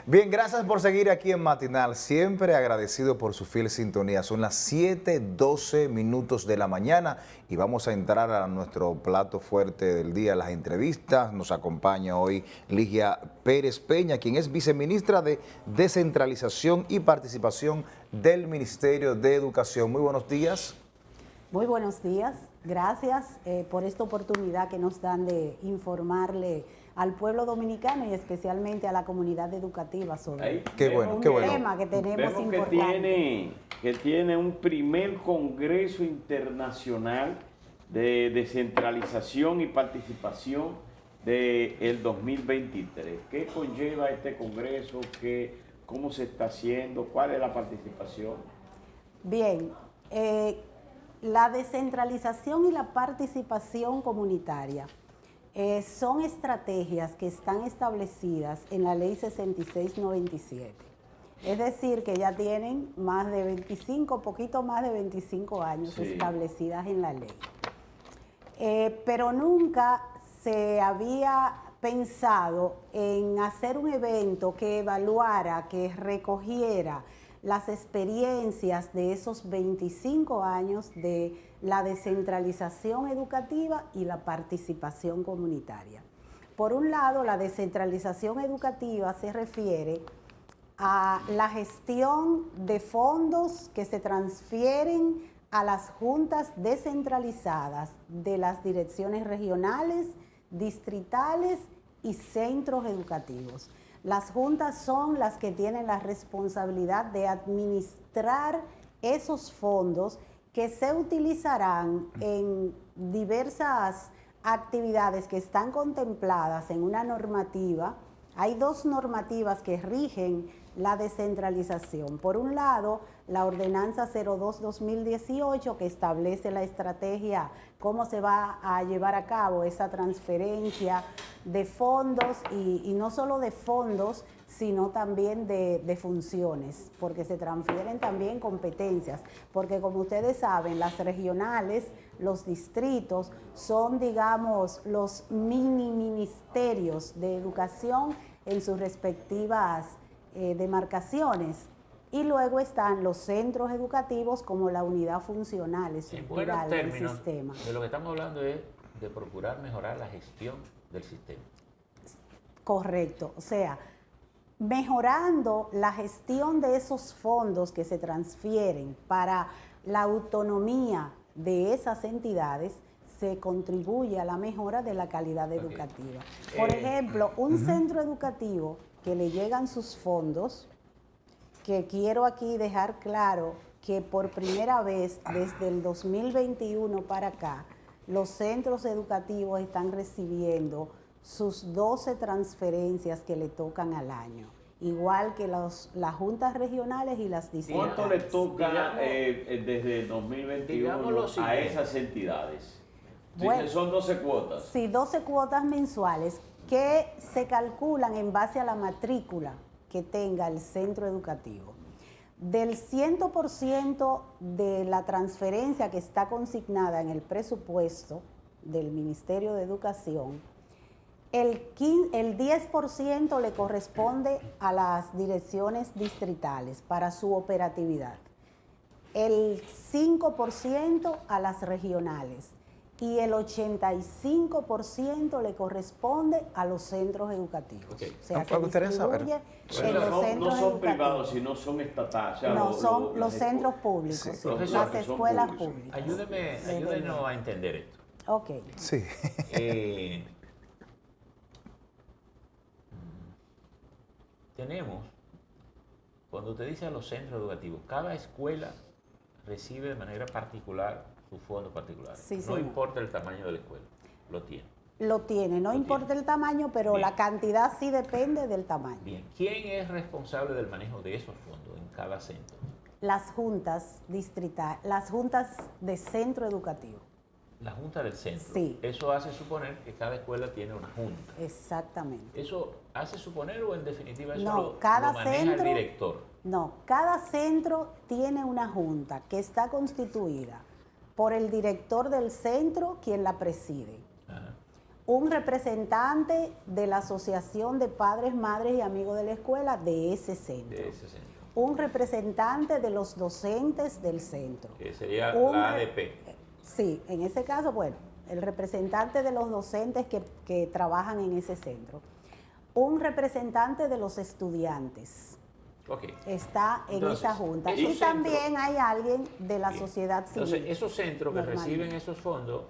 Bien, gracias por seguir aquí en Matinal. Siempre agradecido por su fiel sintonía. Son las 7:12 minutos de la mañana y vamos a entrar a nuestro plato fuerte del día, las entrevistas. Nos acompaña hoy Ligia Pérez Peña, quien es viceministra de Descentralización y Participación del Ministerio de Educación. Muy buenos días. Muy buenos días. Gracias por esta oportunidad que nos dan de informarle al pueblo dominicano y especialmente a la comunidad educativa sobre un tema que tenemos importante. Que tiene un primer Congreso Internacional de Descentralización y Participación del 2023. ¿Qué conlleva este Congreso? ¿Cómo se está haciendo? ¿Cuál es la participación? Bien, la descentralización y la participación comunitaria son estrategias que están establecidas en la Ley 6697. Es decir, que ya tienen más de 25, poquito más de 25 años establecidas en la ley. Pero nunca se había pensado en hacer un evento que evaluara, que recogiera las experiencias de esos 25 años de la descentralización educativa y la participación comunitaria. Por un lado, la descentralización educativa se refiere a la gestión de fondos que se transfieren a las juntas descentralizadas de las direcciones regionales, distritales y centros educativos. Las juntas son las que tienen la responsabilidad de administrar esos fondos que se utilizarán en diversas actividades que están contempladas en una normativa. Hay dos normativas que rigen la descentralización. Por un lado, la Ordenanza 02-2018 que establece la estrategia, cómo se va a llevar a cabo esa transferencia de fondos y no solo de fondos, sino también de funciones, porque se transfieren también competencias, porque como ustedes saben, las regionales, los distritos son, digamos, los mini ministerios de educación en sus respectivas demarcaciones. Y luego están los centros educativos como la unidad funcional estructural del sistema. De lo que estamos hablando es de procurar mejorar la gestión del sistema. Correcto, o sea, mejorando la gestión de esos fondos que se transfieren para la autonomía de esas entidades, se contribuye a la mejora de la calidad educativa. Por ejemplo, un centro educativo que le llegan sus fondos, que quiero aquí dejar claro que por primera vez desde el 2021 para acá, los centros educativos están recibiendo sus 12 transferencias que le tocan al año, igual que las juntas regionales y las distritales. ¿Cuánto le toca desde el 2021 a esas entidades? Bueno, son 12 cuotas. Sí, 12 cuotas mensuales que se calculan en base a la matrícula que tenga el centro educativo. Del 100% de la transferencia que está consignada en el presupuesto del Ministerio de Educación, el 10% le corresponde a las direcciones distritales para su operatividad, el 5% a las regionales y el 85% le corresponde a los centros educativos. Okay. O sea, se distribuye en los centros no son privados, sino son estatales. O sea, no, son los centros públicos, sí, las escuelas públicas. Ayúdenos a entender esto. Ok. Sí. Tenemos, cuando usted dice a los centros educativos, cada escuela recibe de manera particular su fondo particular. Sí, no importa el tamaño de la escuela, lo tiene. Lo tiene, no importa el tamaño, pero la cantidad sí depende del tamaño. Bien, ¿quién es responsable del manejo de esos fondos en cada centro? Las juntas distritales, las juntas de centro educativo. La junta del centro. Sí. Eso hace suponer que cada escuela tiene una junta. Exactamente. ¿Eso hace suponer o en definitiva eso No, lo cada maneja centro, el director? No, cada centro tiene una junta que está constituida por el director del centro, quien la preside. Ajá. un representante de la Asociación de Padres, Madres y Amigos de la Escuela de ese centro. Un representante de los docentes del centro. Que sería la ADP. Sí, en ese caso, bueno, el representante de los docentes que trabajan en ese centro. Un representante de los estudiantes. Okay. Está en esa junta. Y centros, también hay alguien de la sociedad civil. Entonces, esos centros que reciben esos fondos,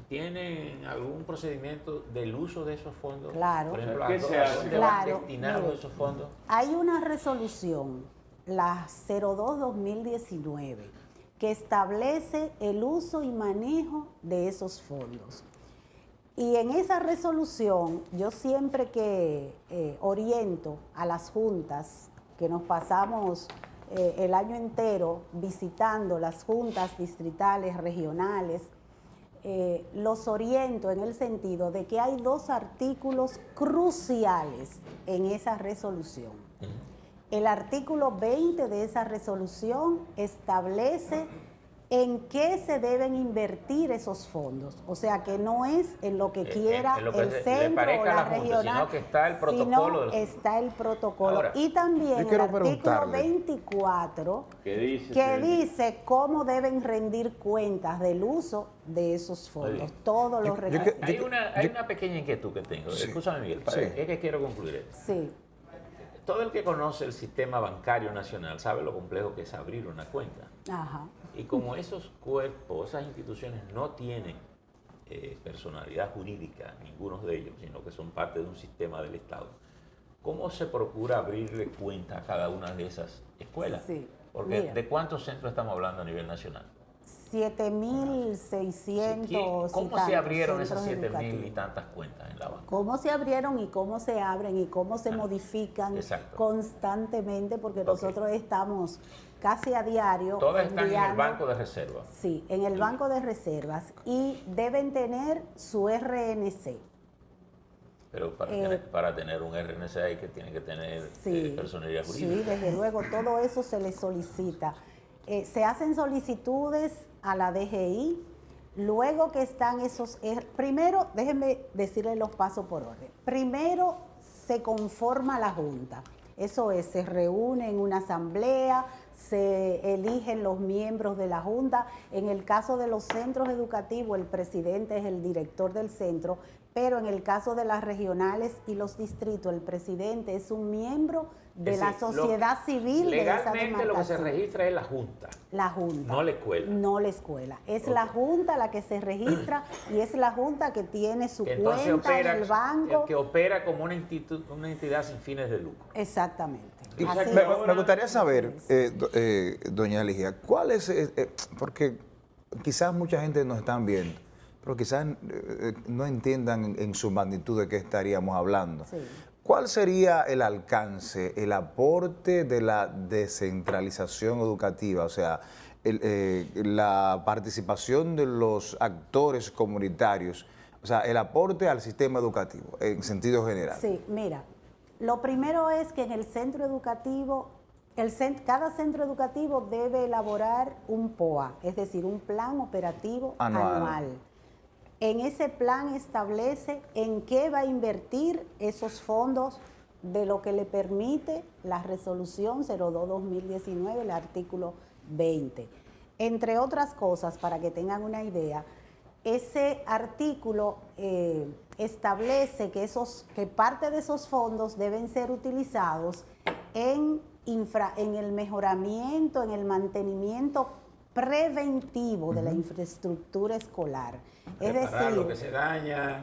¿tienen algún procedimiento del uso de esos fondos? Claro. Por ejemplo, ¿qué se hace? ¿dónde van destinados esos fondos? Hay una resolución, la 02-2019, que establece el uso y manejo de esos fondos. Y en esa resolución, yo siempre que oriento a las juntas, que nos pasamos el año entero visitando las juntas distritales, regionales, los oriento en el sentido de que hay dos artículos cruciales en esa resolución. El artículo 20 de esa resolución establece en qué se deben invertir esos fondos. O sea, que no es en lo que quiera en lo que el centro o la regional, sino que está el protocolo. Está el protocolo. Ahora, y también el artículo 24, que dice cómo deben rendir cuentas del uso de esos fondos. Todos los recursos. Hay una pequeña inquietud que tengo. Sí. Escúchame, Miguel, es que quiero concluir esto. Sí. Todo el que conoce el sistema bancario nacional sabe lo complejo que es abrir una cuenta. Ajá. Y como esos cuerpos, esas instituciones no tienen personalidad jurídica, ninguno de ellos, sino que son parte de un sistema del Estado, ¿cómo se procura abrirle cuenta a cada una de esas escuelas? Sí. Porque Mira, ¿de cuántos centros estamos hablando a nivel nacional? 7.600. ¿Cómo se abrieron esas 7.000 y tantas cuentas en la banca? ¿Cómo se abrieron y cómo se abren y cómo se modifican constantemente? Porque nosotros estamos casi a diario. Todas están en el banco de reservas. Sí, en el banco de reservas y deben tener su RNC. Pero para tener un RNC hay que tiene que tener personalidad jurídica. Sí, desde luego, todo eso se les solicita. Se hacen solicitudes a la DGI, luego que están esos... Primero, déjenme decirles los pasos por orden. Primero, se conforma la Junta. Eso es, se reúne en una asamblea, se eligen los miembros de la Junta. En el caso de los centros educativos, el presidente es el director del centro, pero en el caso de las regionales y los distritos, el presidente es un miembro de la sociedad civil de esa demarcación. Legalmente lo que se registra es la Junta. La Junta. No la escuela. No la escuela. Es la Junta la que se registra y es la Junta que tiene su cuenta en el banco. Que opera como una entidad sin fines de lucro. Exactamente. Me gustaría saber, doña Ligia, ¿cuál es, porque quizás mucha gente nos están viendo, pero quizás no entiendan en su magnitud de qué estaríamos hablando. Sí. ¿Cuál sería el alcance, el aporte de la descentralización educativa? O sea, la participación de los actores comunitarios, o sea, el aporte al sistema educativo en sentido general. Sí, mira, lo primero es que en el centro educativo, cada centro educativo debe elaborar un POA, es decir, un plan operativo anual. En ese plan establece en qué va a invertir esos fondos de lo que le permite la resolución 02-2019, el artículo 20. Entre otras cosas, para que tengan una idea, ese artículo establece que parte de esos fondos deben ser utilizados en el mejoramiento, en el mantenimiento preventivo de la infraestructura escolar. Es decir, lo que se daña,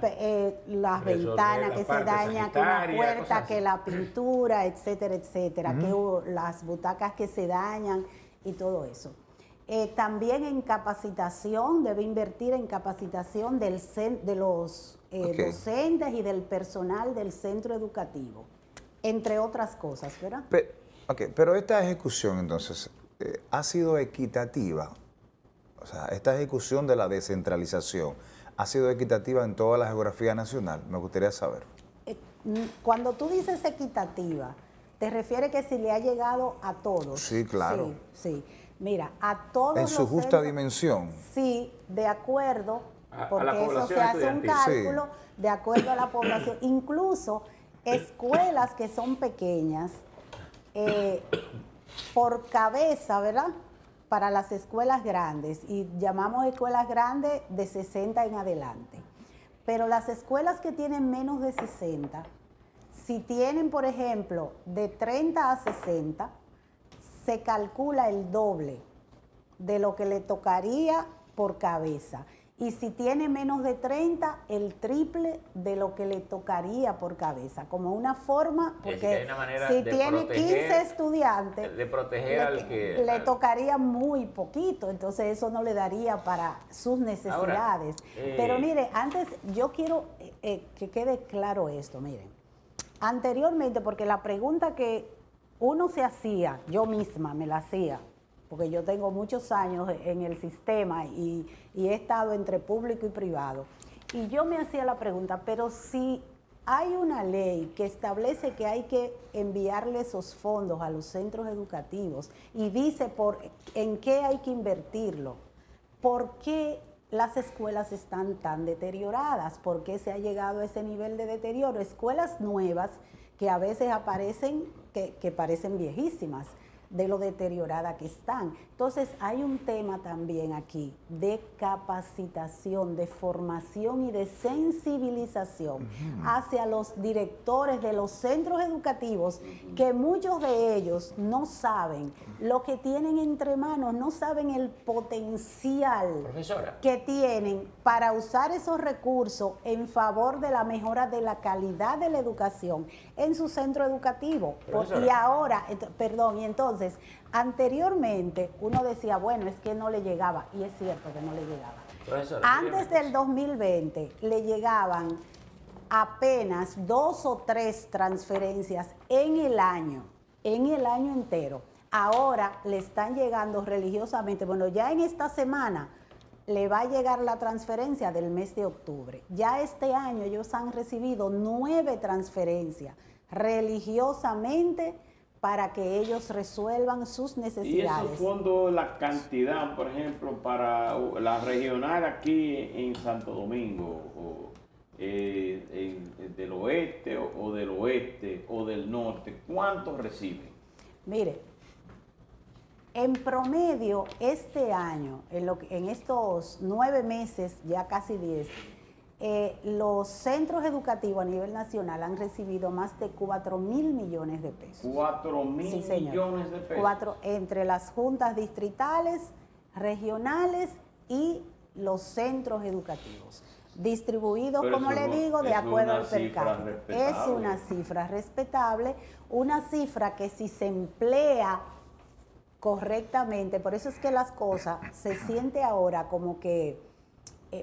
las ventanas que se dañan, que una puerta, que la pintura, etcétera, etcétera, que las butacas que se dañan y todo eso. También en capacitación, debe invertir en capacitación de los docentes y del personal del centro educativo, entre otras cosas, ¿verdad? Pero esta ejecución, entonces, ¿ha sido equitativa? O sea, esta ejecución de la descentralización, ¿ha sido equitativa en toda la geografía nacional? Me gustaría saber. Cuando tú dices equitativa, ¿te refieres que si le ha llegado a todos? Sí, claro. Sí, sí. Mira, a todos en su justa dimensión. Sí, de acuerdo porque la eso población se hace un estudiantil. cálculo de acuerdo a la población. Incluso escuelas que son pequeñas, por cabeza, ¿verdad? Para las escuelas grandes, y llamamos escuelas grandes de 60 en adelante. Pero las escuelas que tienen menos de 60, si tienen, por ejemplo, de 30 a 60, se calcula el doble de lo que le tocaría por cabeza. Y si tiene menos de 30, el triple de lo que le tocaría por cabeza. Como una forma, porque hay una manera si de tiene proteger, 15 estudiantes, de proteger al que... le tocaría muy poquito. Entonces eso no le daría para sus necesidades. Ahora, Pero mire, antes yo quiero que quede claro esto, miren. Anteriormente, porque la pregunta que uno se hacía, yo misma me la hacía, porque yo tengo muchos años en el sistema y he estado entre público y privado. Y yo me hacía la pregunta, pero si hay una ley que establece que hay que enviarle esos fondos a los centros educativos y dice en qué hay que invertirlo, ¿por qué las escuelas están tan deterioradas? ¿Por qué se ha llegado a ese nivel de deterioro? Escuelas nuevas que a veces aparecen, que parecen viejísimas, de lo deteriorada que están. Entonces hay un tema también aquí de capacitación, de formación y de sensibilización hacia los directores de los centros educativos, que muchos de ellos no saben lo que tienen entre manos, no saben el potencial Profesora, que tienen para usar esos recursos en favor de la mejora de la calidad de la educación en su centro educativo. Profesora. Y ahora, y entonces, anteriormente uno decía, bueno, es que no le llegaba, y es cierto que no le llegaba. profesora, Antes del 2020 le llegaban apenas 2 o 3 transferencias en el año entero. Ahora le están llegando religiosamente, bueno, ya en esta semana le va a llegar la transferencia del mes de octubre. Ya este año ellos han recibido 9 transferencias religiosamente para que ellos resuelvan sus Y necesidades. esos fondos, la cantidad, por ejemplo, para la regional aquí en Santo Domingo, o del oeste o del oeste o del norte, ¿cuántos reciben? Mire, en promedio este año, en estos 9 meses, ya casi 10, los centros educativos a nivel nacional han recibido más de 4.000 millones de pesos. 4.000 Sí, señor. millones de pesos. Entre las juntas distritales, regionales y los centros educativos, distribuidos, Pero como eso le no- digo, de eso es acuerdo una al per cifra cápita. Es respetable. una cifra respetable, una cifra que si se emplea correctamente, por eso es que las cosas se siente ahora como que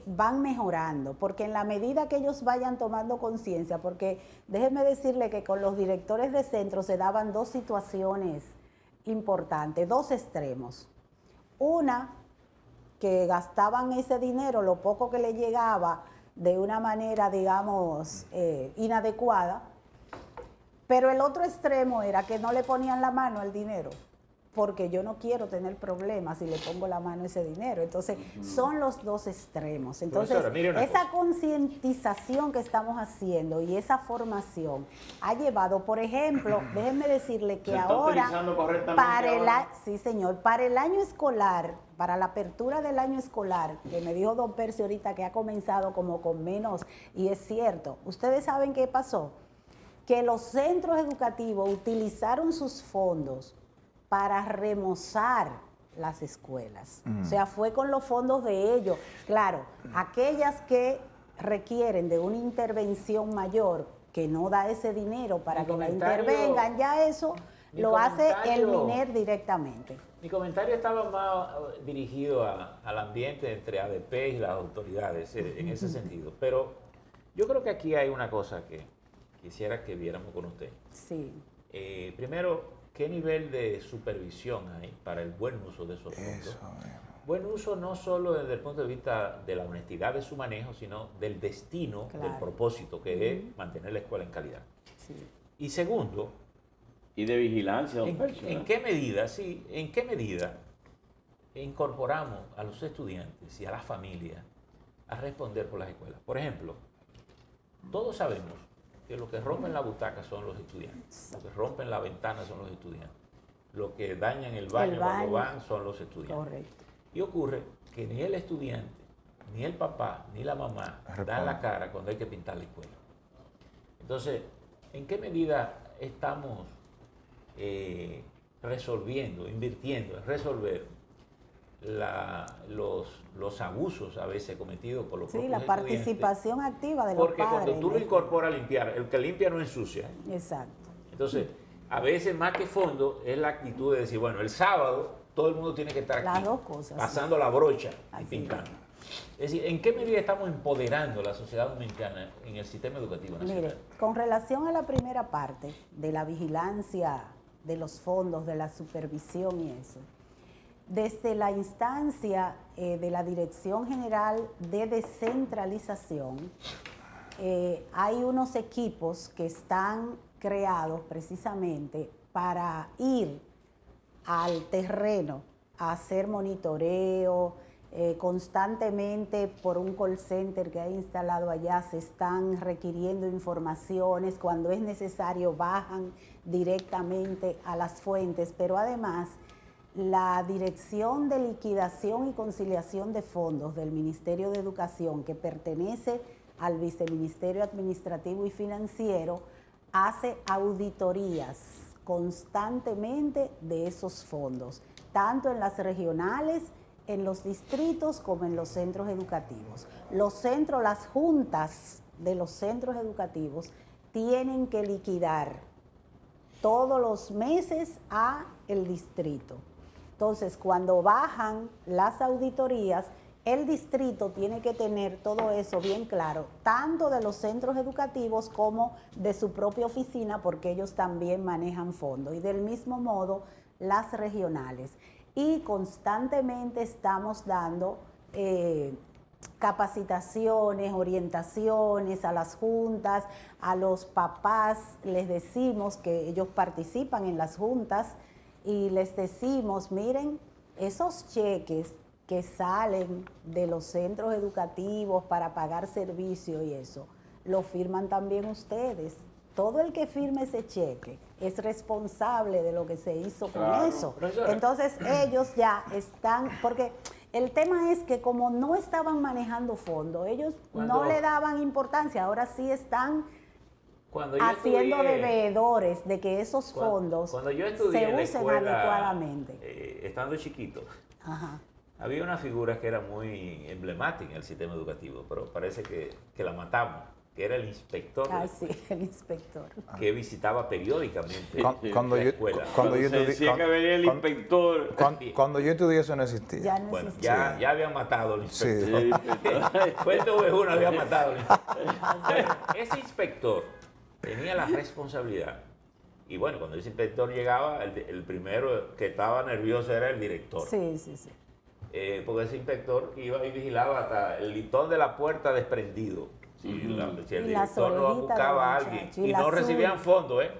van mejorando, porque en la medida que ellos vayan tomando conciencia, porque déjenme decirle que con los directores de centro se daban 2 situaciones importantes, 2 extremos. Una, que gastaban ese dinero, lo poco que le llegaba, de una manera, digamos, inadecuada, pero el otro extremo era que no le ponían la mano al dinero, porque yo no quiero tener problemas si le pongo la mano a ese dinero. Entonces, son los 2 extremos. Entonces, Profesora, mire una esa cosa. concientización que estamos haciendo y esa formación ha llevado, por ejemplo, déjenme decirle que ¿Se está ahora, utilizando correctamente ahora? sí señor, para el año escolar, para la apertura del año escolar, que me dijo don Percio ahorita que ha comenzado como con menos, y es cierto, ustedes saben qué pasó, que los centros educativos utilizaron sus fondos para remozar las escuelas. O sea, fue con los fondos de ellos. Claro, aquellas que requieren de una intervención mayor, que no da ese dinero para Mi que la comentario- intervengan, ya eso mi lo hace el comentario- MINER directamente. Mi comentario estaba más dirigido al ambiente entre ADP y las autoridades, en ese sentido. Pero yo creo que aquí hay una cosa que quisiera que viéramos con usted. Sí. Primero, ¿qué nivel de supervisión hay para el buen uso de esos fondos? Eso mismo. Buen uso no solo desde el punto de vista de la honestidad de su manejo, sino del destino, Claro. del propósito, que es mantener la escuela en calidad. Sí. Y segundo, Y de vigilancia, don Percio, ¿en qué medida incorporamos a los estudiantes y a las familias a responder por las escuelas. Por ejemplo, todos sabemos que los que rompen la butaca son los estudiantes, los que rompen la ventana son los estudiantes, los que dañan el baño cuando van son los estudiantes. Correcto. Y ocurre que ni el estudiante, ni el papá, ni la mamá dan la cara cuando hay que pintar la escuela. Entonces, ¿en qué medida estamos resolviendo, invirtiendo en resolver los abusos a veces cometidos por los propios la estudiantes? participación activa de los Porque padres. cuando tú lo incorporas a limpiar, el que limpia no ensucia. Exacto. Entonces, a veces más que fondo es la actitud de decir, bueno, el sábado todo el mundo tiene que estar Las aquí, dos cosas, pasando la brocha y Así pintando. Es decir, ¿en qué medida estamos empoderando a la sociedad dominicana en el sistema educativo nacional? Mire, con relación a la primera parte de la vigilancia de los fondos, de la supervisión y eso, desde la instancia de la Dirección General de Descentralización, hay unos equipos que están creados precisamente para ir al terreno a hacer monitoreo. Constantemente por un call center que hay instalado allá se están requiriendo informaciones, cuando es necesario bajan directamente a las fuentes, pero además la Dirección de Liquidación y Conciliación de Fondos del Ministerio de Educación, que pertenece al Viceministerio Administrativo y Financiero, hace auditorías constantemente de esos fondos, tanto en las regionales, en los distritos como en los centros educativos. Los centros, las juntas de los centros educativos tienen que liquidar todos los meses a el distrito. Entonces, cuando bajan las auditorías, el distrito tiene que tener todo eso bien claro, tanto de los centros educativos como de su propia oficina, porque ellos también manejan fondos, y del mismo modo las regionales. Y constantemente estamos dando capacitaciones, orientaciones a las juntas, a los papás, les decimos que ellos participan en las juntas y les decimos, miren, esos cheques que salen de los centros educativos para pagar servicios y eso, lo firman también ustedes. Todo el que firme ese cheque es responsable de lo que se hizo con eso. Profesora. Entonces ellos ya están, porque el tema es que como no estaban manejando fondos, ellos no le daban importancia, ahora sí están haciendo devedores de que esos fondos cuando yo se estudié en la usen escuela, adecuadamente. estando chiquito, Ajá. había una figura que era muy emblemática en el sistema educativo, pero parece que la matamos, que era el inspector, Ah, sí, el inspector. que visitaba periódicamente Cuando la yo, escuela. cuando yo Se decía que venía el inspector. cuando yo estudié eso no existía. Ya no Bueno, existía. ya habían matado al inspector. Sí. El inspector. Puerto Vejuna había matado al inspector. Bueno, ese inspector tenía la responsabilidad. Y bueno, cuando ese inspector llegaba, el primero que estaba nervioso era el director. Sí, sí, sí. Porque ese inspector iba y vigilaba hasta el listón de la puerta desprendido. Si el Y las director no orejitas buscaba a de alguien. muchacho, y Y la no azul. recibían fondos, ¿eh?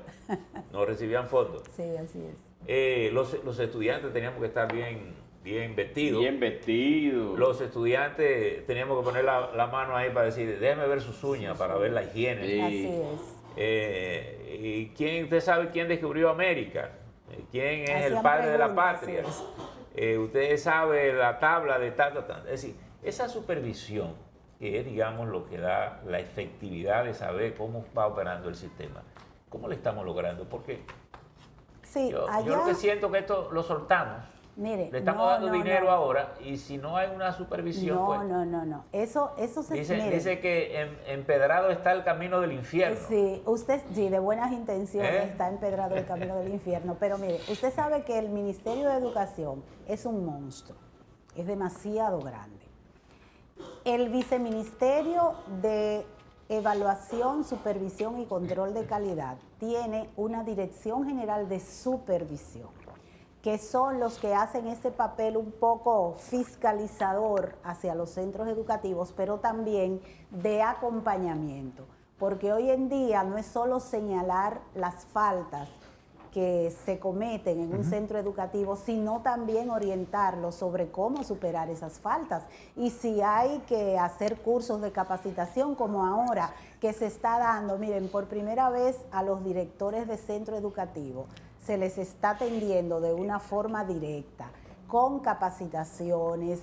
No recibían fondos. Sí, así es. Los estudiantes teníamos que estar bien vestidos. Bien vestido. Los estudiantes teníamos que poner la mano ahí para decir, déjeme ver sus uñas, para ver la higiene. Sí. Así es. ¿Y usted sabe quién descubrió América? ¿Quién es el Hacían padre de la preguntas, patria? sí. Usted sabe la tabla de tanto. Es decir, esa supervisión, que es, digamos, lo que da la efectividad de saber cómo va operando el sistema. ¿Cómo lo estamos logrando? Porque Sí, yo allá, lo que siento que esto lo soltamos. mire, Le estamos no, dando no, dinero no. ahora y si no hay una supervisión, No, pues... no. Eso se mire, Dice que empedrado está el camino del infierno. Sí, usted, sí, de buenas intenciones ¿Eh? está empedrado el camino del infierno, pero mire, usted sabe que el Ministerio de Educación es un monstruo, es demasiado grande. El Viceministerio de Evaluación, Supervisión y Control de Calidad tiene una Dirección General de Supervisión, que son los que hacen ese papel un poco fiscalizador hacia los centros educativos, pero también de acompañamiento, porque hoy en día no es solo señalar las faltas que se cometen en un centro educativo, sino también orientarlos sobre cómo superar esas faltas. Y si hay que hacer cursos de capacitación, como ahora que se está dando, miren, por primera vez a los directores de centro educativo se les está atendiendo de una forma directa, con capacitaciones,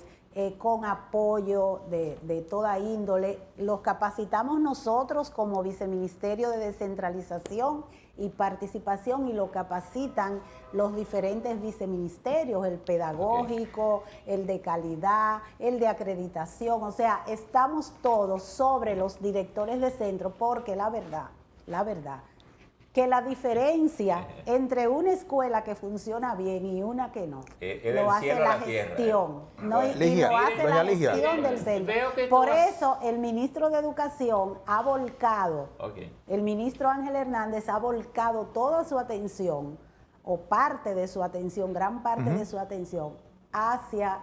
con apoyo de toda índole. Los capacitamos nosotros como Viceministerio de Descentralización y Participación, y lo capacitan los diferentes viceministerios, el pedagógico, el de calidad, el de acreditación. O sea, estamos todos sobre los directores de centro, porque la verdad, que la diferencia entre una escuela que funciona bien y una que no, lo hace la gestión, ¿no? Y lo hace la gestión del centro. Por eso el ministro de Educación ha volcado, el ministro Ángel Hernández ha volcado toda su atención, o parte de su atención, gran parte de su atención, hacia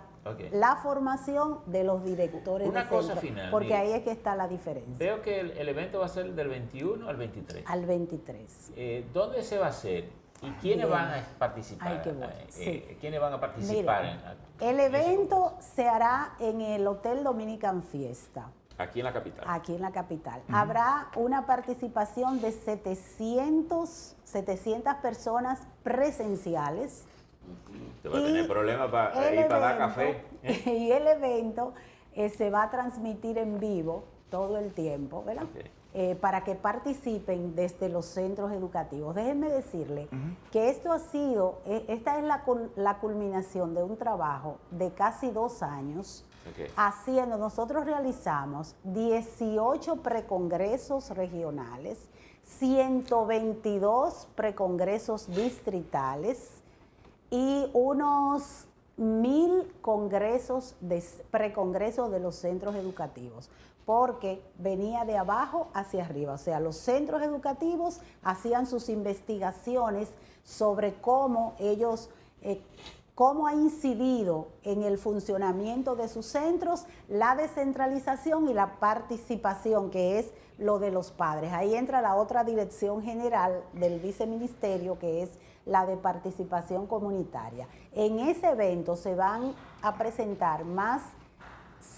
la formación de los directores Una de cosa centro, final, porque mire, ahí es que está la diferencia. Veo que el evento va a ser del 21 al 23. Al 23. ¿Dónde se va a hacer? ¿Y quiénes van a participar? Ay, qué bueno. Sí. ¿Quiénes van a participar? Miren, el evento se hará en el Hotel Dominican Fiesta. Aquí en la capital. Aquí en la capital. Habrá una participación de 700 personas presenciales. Te va a tener problemas para ir para dar café. Y el evento se va a transmitir en vivo todo el tiempo, ¿verdad? Para que participen desde los centros educativos. Déjenme decirle que esto ha sido, esta es la culminación de un trabajo de casi 2 años. Haciendo, nosotros realizamos 18 precongresos regionales, 122 precongresos distritales y unos 1000 precongresos de los centros educativos, porque venía de abajo hacia arriba. O sea, los centros educativos hacían sus investigaciones sobre cómo ellos, cómo ha incidido en el funcionamiento de sus centros la descentralización y la participación, que es lo de los padres. Ahí entra la otra dirección general del viceministerio, que es la de participación comunitaria. En ese evento se van a presentar más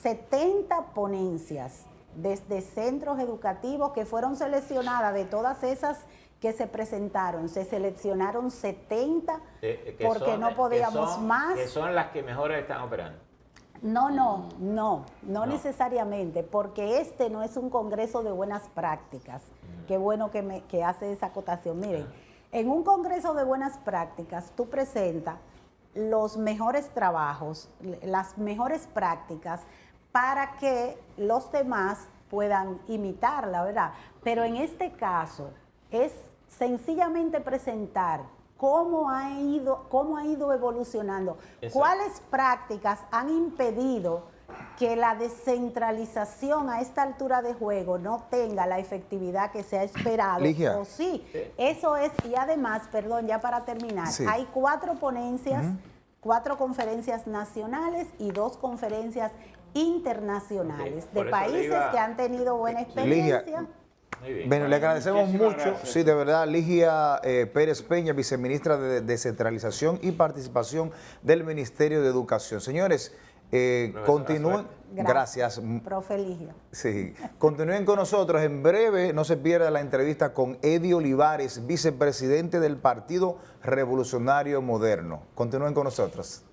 70 ponencias desde centros educativos que fueron seleccionadas. De todas esas que se presentaron, se seleccionaron 70 porque no podíamos más. Que son las que mejor están operando. No necesariamente, porque este no es un congreso de buenas prácticas. Qué bueno que hace esa acotación. Miren, en un congreso de buenas prácticas tú presentas los mejores trabajos, las mejores prácticas, para que los demás puedan imitarla, ¿verdad? Pero en este caso es sencillamente presentar cómo ha ido evolucionando, cuáles prácticas han impedido que la descentralización a esta altura de juego no tenga la efectividad que se ha esperado. Ligia. O sí, eso es. Y además, perdón, ya para terminar, hay 4 ponencias, 4 conferencias nacionales y 2 conferencias internacionales de países que han tenido buena experiencia. Ligia. Bueno, le agradecemos mucho, sí, de verdad, Ligia Pérez Peña, viceministra de Descentralización y Participación del Ministerio de Educación. Señores, continúen. Gracias. Profe Ligia. Sí, continúen con nosotros. En breve no se pierda la entrevista con Eddie Olivares, vicepresidente del Partido Revolucionario Moderno. Continúen con nosotros.